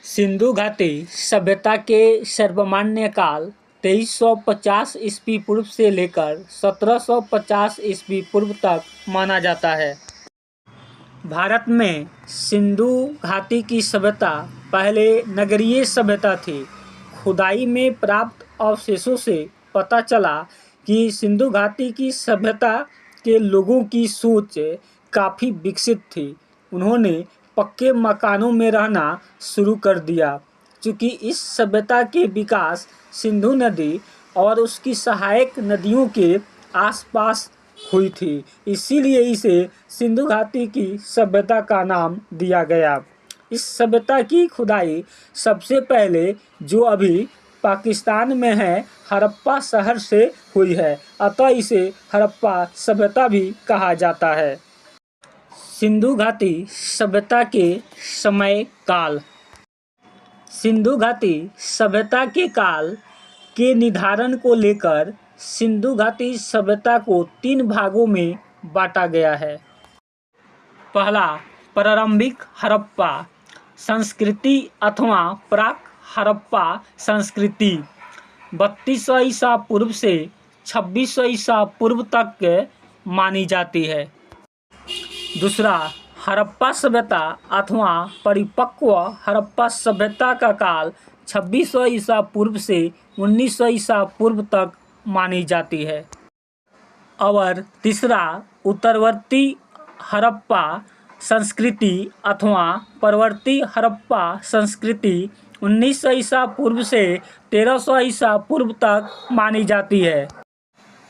सिंधु घाटी सभ्यता के सर्वमान्य काल 2350 ईस्वी पूर्व से लेकर 1750 ईस्वी पूर्व तक माना जाता है। भारत में सिंधु घाटी की सभ्यता पहले नगरीय सभ्यता थी। खुदाई में प्राप्त अवशेषों से पता चला कि सिंधु घाटी की सभ्यता के लोगों की सोच काफ़ी विकसित थी। उन्होंने पक्के मकानों में रहना शुरू कर दिया। चूँकि इस सभ्यता के विकास सिंधु नदी और उसकी सहायक नदियों के आसपास हुई थी, इसीलिए इसे सिंधु घाटी की सभ्यता का नाम दिया गया। इस सभ्यता की खुदाई सबसे पहले, जो अभी पाकिस्तान में है, हड़प्पा शहर से हुई है, अतः इसे हड़प्पा सभ्यता भी कहा जाता है। सिंधु घाटी सभ्यता के समय काल। सिंधु घाटी सभ्यता के काल के निर्धारण को लेकर सिंधु घाटी सभ्यता को 3 भागों में बांटा गया है। पहला, प्रारंभिक हड़प्पा संस्कृति अथवा प्राक हड़प्पा संस्कृति 3200 ईसा पूर्व से 2600 ईसा पूर्व तक मानी जाती है। दूसरा, हड़प्पा सभ्यता अथवा परिपक्व हड़प्पा सभ्यता का काल 2600 ईसा पूर्व से 1900 ईसा पूर्व तक मानी जाती है। और तीसरा, उत्तरवर्ती हड़प्पा संस्कृति अथवा परवर्ती हड़प्पा संस्कृति 1900 ईसा पूर्व से 1300 ईसा पूर्व तक मानी जाती है।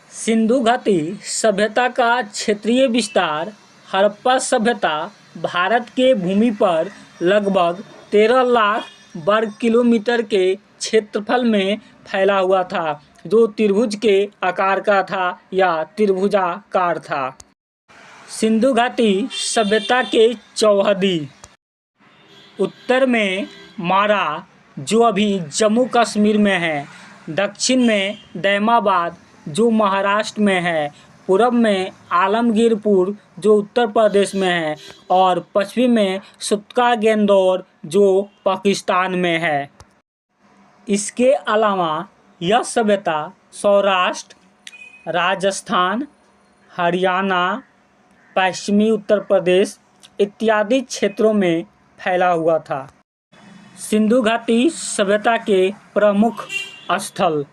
सिंधु घाटी सभ्यता का क्षेत्रीय विस्तार। हड़प्पा सभ्यता भारत के भूमि पर लगभग 13 लाख वर्ग किलोमीटर के क्षेत्रफल में फैला हुआ था, जो त्रिभुज के आकार का था या त्रिभुजाकार था। सिंधु घाटी सभ्यता के चौहदी। उत्तर में मारा, जो अभी जम्मू कश्मीर में है, दक्षिण में दैमाबाद, जो महाराष्ट्र में है, पूर्व में आलमगीरपुर, जो उत्तर प्रदेश में है, और पश्चिम में सुत्का-गेंदौर, जो पाकिस्तान में है। इसके अलावा यह सभ्यता सौराष्ट्र, राजस्थान, हरियाणा, पश्चिमी उत्तर प्रदेश इत्यादि क्षेत्रों में फैला हुआ था। सिंधु घाटी सभ्यता के प्रमुख स्थल।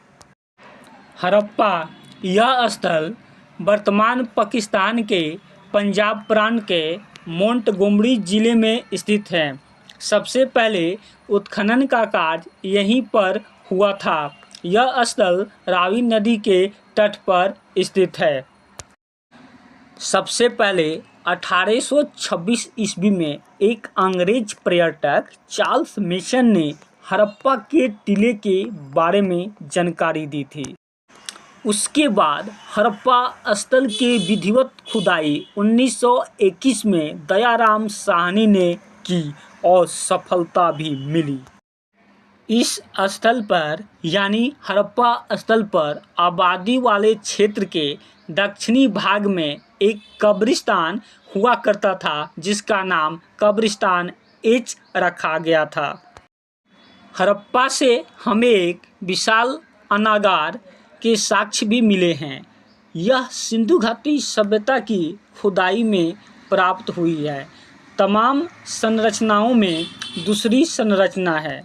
हड़प्पा। यह स्थल वर्तमान पाकिस्तान के पंजाब प्रांत के मोंटगोमरी जिले में स्थित है। सबसे पहले उत्खनन का कार्य यहीं पर हुआ था। यह स्थल रावी नदी के तट पर स्थित है। सबसे पहले 1826 ईस्वी में एक अंग्रेज पर्यटक चार्ल्स मेसन ने हड़प्पा के टीले के बारे में जानकारी दी थी। उसके बाद हड़प्पा स्थल की विधिवत खुदाई 1921 में दयाराम साहनी ने की और सफलता भी मिली। इस स्थल पर यानी हड़प्पा स्थल पर आबादी वाले क्षेत्र के दक्षिणी भाग में एक कब्रिस्तान हुआ करता था, जिसका नाम कब्रिस्तान एच रखा गया था। हड़प्पा से हमें एक विशाल अनागार के साक्ष्य भी मिले हैं। यह सिंधु घाटी सभ्यता की खुदाई में प्राप्त हुई है। तमाम संरचनाओं में दूसरी संरचना है।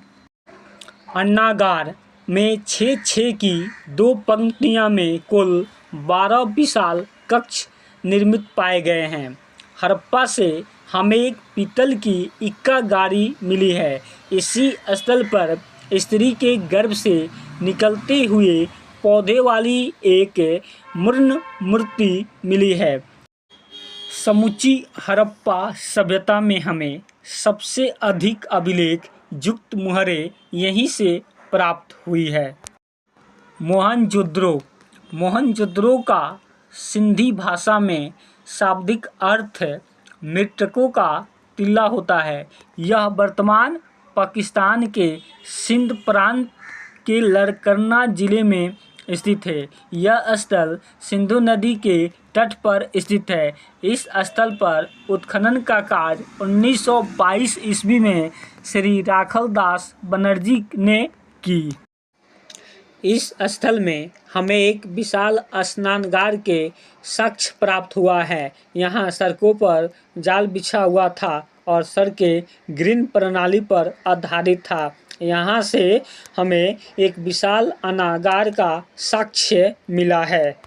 अन्नागार में 6-6 की 2 पंक्तियां में कुल 12 विशाल कक्ष निर्मित पाए गए हैं। हड़प्पा से हमें एक पीतल की इक्का गाड़ी मिली है। इसी स्थल पर स्त्री के गर्भ से निकलते हुए पौधे वाली एक मृण मूर्ति मिली है। समूची हड़प्पा सभ्यता में हमें सबसे अधिक अभिलेख युक्त मुहरें यहीं से प्राप्त हुई है। मोहनजोदड़ो। मोहनजोदड़ो का सिंधी भाषा में शाब्दिक अर्थ मृतकों का टीला होता है। यह वर्तमान पाकिस्तान के सिंध प्रांत के लड़कन्ना जिले में स्थित है। यह स्थल सिंधु नदी के तट पर स्थित है। इस स्थल पर उत्खनन का कार्य 1922 ईस्वी में श्री राखलदास बनर्जी ने की। इस स्थल में हमें एक विशाल स्नानागार के साक्ष्य प्राप्त हुआ है। यहाँ सड़कों पर जाल बिछा हुआ था और सड़कें ग्रीन प्रणाली पर आधारित था। यहाँ से हमें एक विशाल अनागार का साक्ष्य मिला है।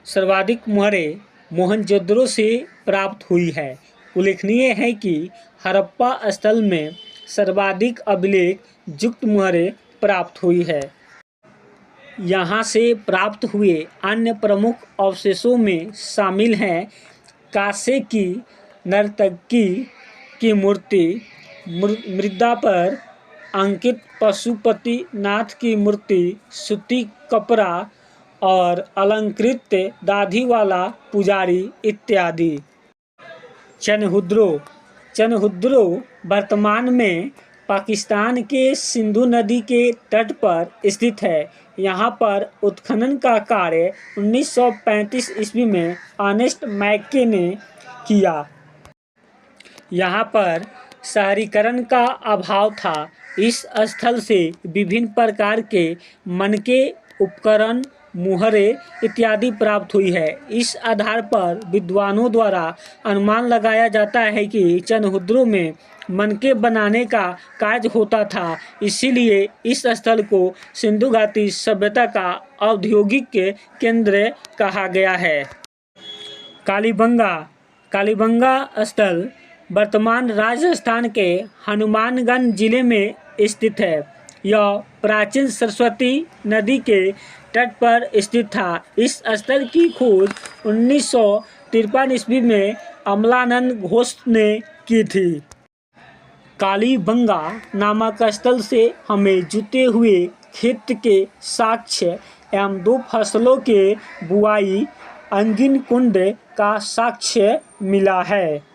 सर्वाधिक मुहरें मोहनजोदड़ो से प्राप्त हुई है। उल्लेखनीय है कि हड़प्पा स्थल में सर्वाधिक अभिलेख युक्त मुहरें प्राप्त हुई है। यहाँ से प्राप्त हुए अन्य प्रमुख अवशेषों में शामिल हैं कांसे की नर्तकी की मूर्ति, मृदा पर अंकित पशुपति नाथ की मूर्ति, सूती कपड़ा और अलंकृत दाढ़ी वाला पुजारी इत्यादि। चनहुद्रो वर्तमान में पाकिस्तान के सिंधु नदी के तट पर स्थित है। यहाँ पर उत्खनन का कार्य 1935 ईस्वी में अर्नेस्ट मैक्के ने किया। यहाँ पर शहरीकरण का अभाव था। इस स्थल से विभिन्न प्रकार के मनके उपकरण, मुहरें इत्यादि प्राप्त हुई है। इस आधार पर विद्वानों द्वारा अनुमान लगाया जाता है कि चनहुद्रो में मनके बनाने का कार्य होता था। इसीलिए इस स्थल को सिंधु घाटी सभ्यता का औद्योगिक केंद्र कहा गया है। कालीबंगा स्थल वर्तमान राजस्थान के हनुमानगढ़ जिले में स्थित है। यह प्राचीन सरस्वती नदी के तट पर स्थित था। इस स्थल की खोज 1953 ईस्वी में अमलानंद घोष ने की थी। कालीबंगा नामक स्थल से हमें जुते हुए खेत के साक्ष्य एवं 2 फसलों के बुआई, अंगिन कुंड का साक्ष्य मिला है।